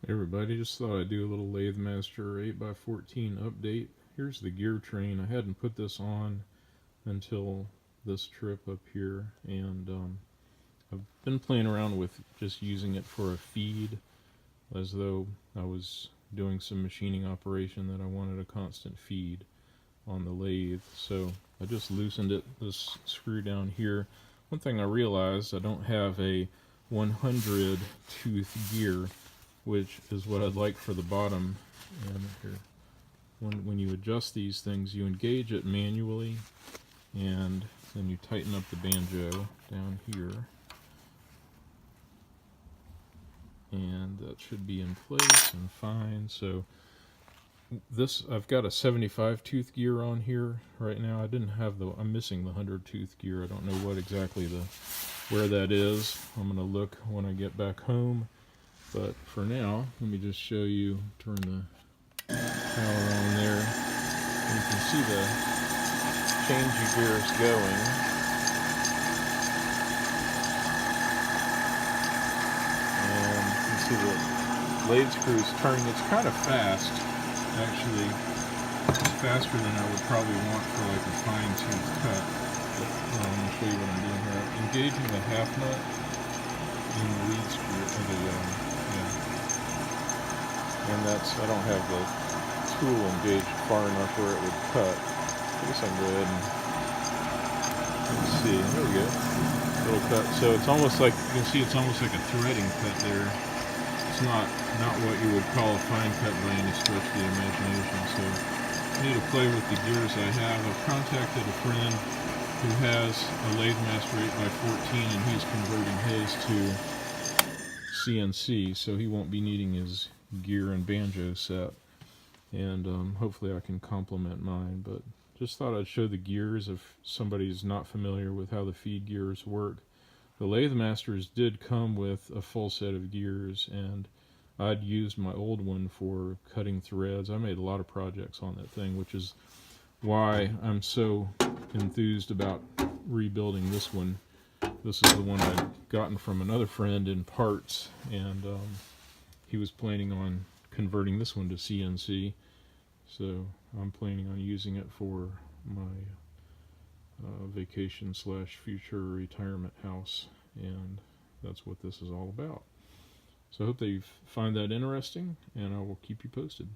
Hey everybody, just thought I'd do a little Lathemaster 8x14 update. Here's the gear train. I hadn't put this on until this trip up here, and I've been playing around with just using it for a feed, as though I was doing some machining operation that I wanted a constant feed on the lathe. So I just loosened it, this screw down here. One thing I realized, I don't have a 100 tooth gear, which is what I'd like for the bottom. And here, when you adjust these things, you engage it manually, and then you tighten up the banjo down here, and that should be in place and fine. So this, I've got a 75 tooth gear on here right now. I didn't have I'm missing the 100 tooth gear. I don't know what exactly where that is. I'm gonna look when I get back home. But for now, let me just show you, turn the power on there. You can see the changey gears going. And you can see the blade screws turning. It's kind of fast, actually. It's faster than I would probably want for like a fine tooth cut. But, I'm going to show you what I'm doing here. I'm engaging the half nut in the lead screw, and that's, I don't have the tool engaged far enough where it would cut. I guess I can go ahead and, let's see, there we go, little cut. So it's almost like, you can see it's almost like a threading cut there. It's not what you would call a fine cut by any stretch of the imagination. So I need to play with the gears I have. I've contacted a friend who has a Lathemaster 8x14, and he's converting his to CNC, so he won't be needing his gear and banjo set, and hopefully I can complement mine. But just thought I'd show the gears if somebody's not familiar with how the feed gears work. The Lathemasters did come with a full set of gears, and I'd used my old one for cutting threads. I made a lot of projects on that thing, which is why I'm so enthused about rebuilding this one. This is the one I'd gotten from another friend in parts, and he was planning on converting this one to CNC, so I'm planning on using it for my vacation slash future retirement house, and that's what this is all about. So I hope that you find that interesting, and I will keep you posted.